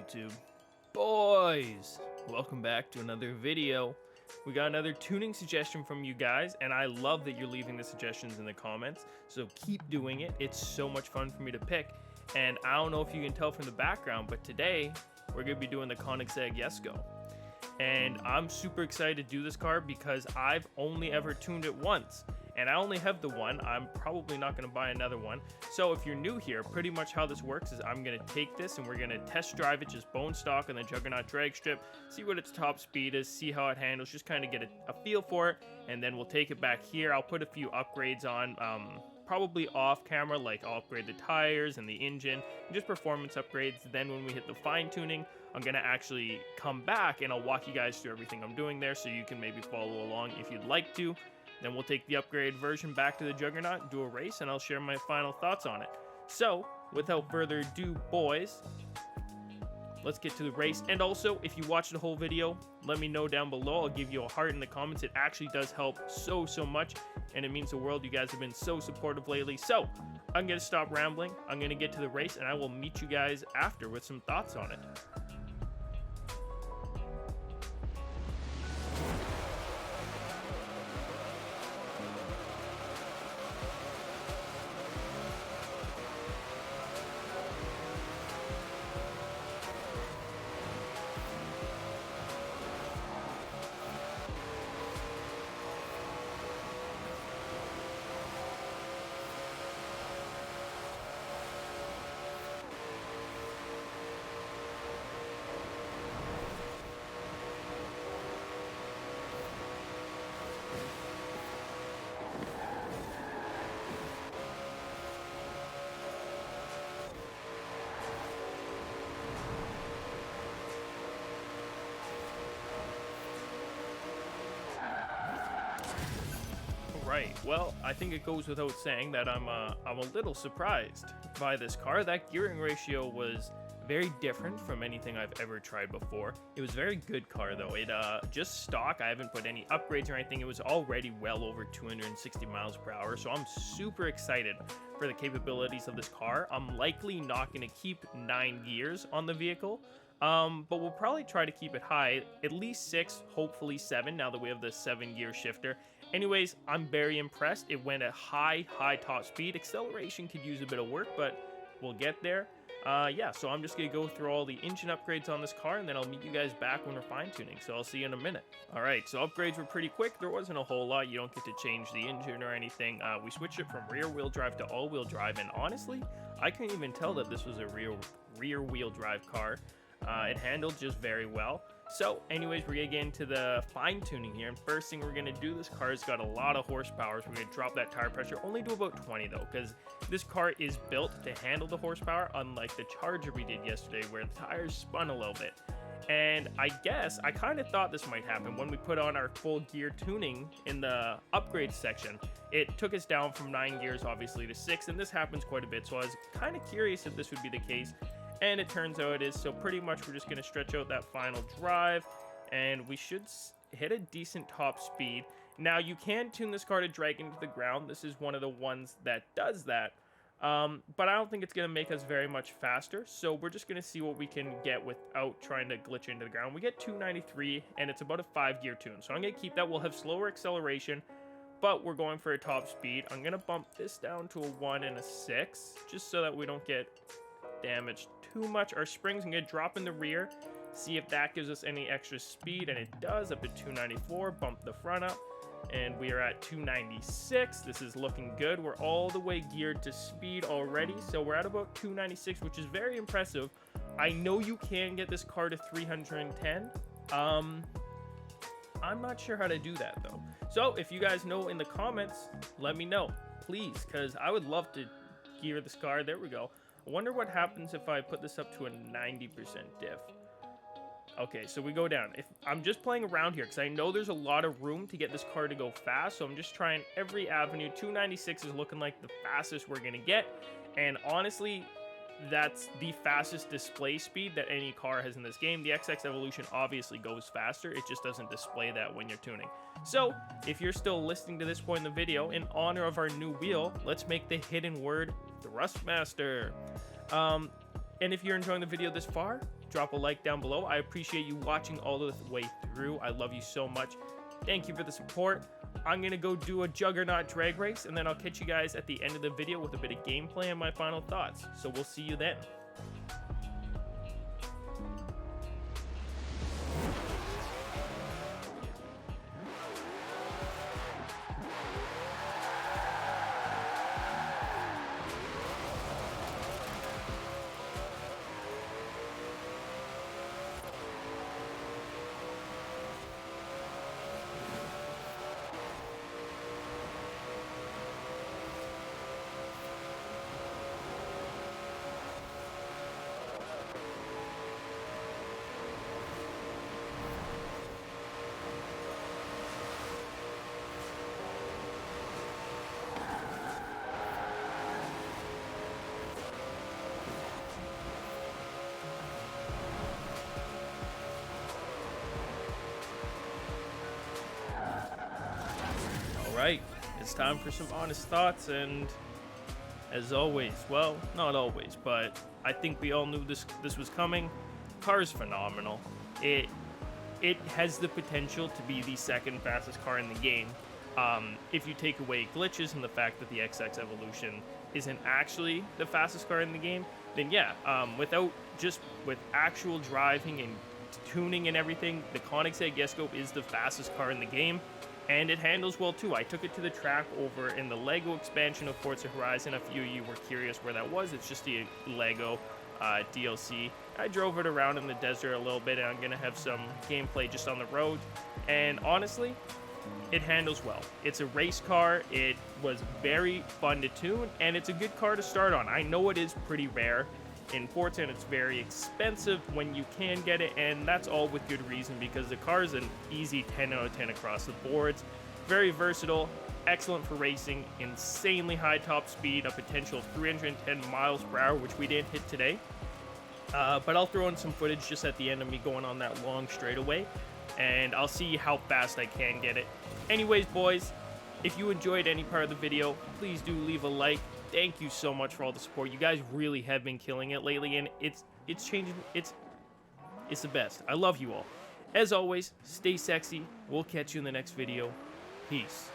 YouTube? Boys, welcome back to another video. We got another tuning suggestion from you guys, and I love that you're leaving the suggestions in the comments, so keep doing it. It's so much fun for me to pick, and I don't know if you can tell from the background, but today we're going to be doing the Koenigsegg Jesko. And I'm super excited to do this car because I've only ever tuned it once. And I only have the one. I'm probably not going to buy another one. So if you're new here, pretty much how this works is I'm going to take this and we're going to test drive it just bone stock on the Juggernaut drag strip, see what its top speed is, see how it handles, just kind of get a feel for it. And then we'll take it back here. I'll put a few upgrades on, probably off camera, like I'll upgrade the tires and the engine, and just performance upgrades. Then when we hit the fine tuning, I'm going to actually come back and I'll walk you guys through everything I'm doing there so you can maybe follow along if you'd like to. Then we'll take the upgraded version back to the Juggernaut, do a race, and I'll share my final thoughts on it. So, without further ado, boys, let's get to the race. And also, if you watch the whole video, let me know down below. I'll give you a heart in the comments. It actually does help so much, and it means the world. You guys have been so supportive lately. So, I'm going to stop rambling. I'm going to get to the race, and I will meet you guys after with some thoughts on it. Right, well, I think it goes without saying that I'm a little surprised by this car. That gearing ratio was very different from anything I've ever tried before. It was a very good car though. It just stock. I haven't put any upgrades or anything. It was already well over 260 miles per hour, so I'm super excited for the capabilities of this car. I'm likely not going to keep 9 gears on the vehicle. But we'll probably try to keep it high, at least 6, hopefully 7, now that we have the 7-gear shifter. Anyways, I'm very impressed. It went at high top speed. Acceleration could use a bit of work, but we'll get there. Yeah, so I'm just going to go through all the engine upgrades on this car, and then I'll meet you guys back when we're fine-tuning, so I'll see you in a minute. Alright, so upgrades were pretty quick. There wasn't a whole lot. You don't get to change the engine or anything. We switched it from rear-wheel drive to all-wheel drive, and honestly, I couldn't even tell that this was a rear-wheel drive car. It handled just very well. So anyways, we're gonna get into the fine tuning here, and first thing we're gonna do, this car's got a lot of horsepower, so we're gonna drop that tire pressure only to about 20 though, because this car is built to handle the horsepower, unlike the Charger we did yesterday where the tires spun a little bit. And I guess I kind of thought this might happen when we put on our full gear tuning in the upgrade section. It took us down from 9 gears obviously to 6, and this happens quite a bit, so I was kind of curious if this would be the case. And it turns out it is, so pretty much we're just going to stretch out that final drive, and we should hit a decent top speed. Now, you can tune this car to drag into the ground. This is one of the ones that does that, but I don't think it's going to make us very much faster, so we're just going to see what we can get without trying to glitch into the ground. We get 293, and it's about a 5-gear tune, so I'm going to keep that. We'll have slower acceleration, but we're going for a top speed. I'm going to bump this down to a 1 and a 6, just so that we don't get damaged too much. Our springs, I'm going to drop in the rear, see if that gives us any extra speed, and it does, up to 294. Bump the front up, and we are at 296. This is looking good. We're all the way geared to speed already, so we're at about 296, which is very impressive. I know you can get this car to 310. I'm not sure how to do that though. So if you guys know in the comments, let me know, please, because I would love to gear this car. There we go. I wonder what happens if I put this up to a 90% diff. Okay, so we go down. If I'm just playing around here, because I know there's a lot of room to get this car to go fast, so I'm just trying every avenue. 296 is looking like the fastest we're going to get, and honestly, that's the fastest display speed that any car has in this game. The XX Evolution obviously goes faster, it just doesn't display that when you're tuning. So, if you're still listening to this point in the video, in honor of our new wheel, let's make the hidden word Thrustmaster. And if you're enjoying the video this far, drop a like down below. I appreciate you watching all the way through. I love you so much. Thank you for the support. I'm going to go do a Juggernaut drag race, and then I'll catch you guys at the end of the video with a bit of gameplay and my final thoughts. So we'll see you then. Alright, it's time for some honest thoughts, and as always, well, not always, but I think we all knew this was coming. Car is phenomenal. It has the potential to be the second fastest car in the game. If you take away glitches and the fact that the XX Evolution isn't actually the fastest car in the game, then yeah, with actual driving and tuning and everything, the Koenigsegg Jesko is the fastest car in the game. And it handles well too. I took it to the track over in the LEGO expansion of Forza Horizon. A few of you were curious where that was. It's just the LEGO DLC. I drove it around in the desert a little bit, and I'm going to have some gameplay just on the road. And honestly, it handles well. It's a race car. It was very fun to tune, and it's a good car to start on. I know it is pretty rare in Forza, and it's very expensive when you can get it, and that's all with good reason, because the car is an easy 10 out of 10 across the boards. Very versatile, excellent for racing, insanely high top speed, a potential of 310 miles per hour, which we didn't hit today. But I'll throw in some footage just at the end of me going on that long straightaway, and I'll see how fast I can get it. Anyways, boys, if you enjoyed any part of the video, please do leave a like. Thank you so much for all the support. You guys really have been killing it lately, and it's changing. It's the best. I love you all. As always, stay sexy. We'll catch you in the next video. Peace.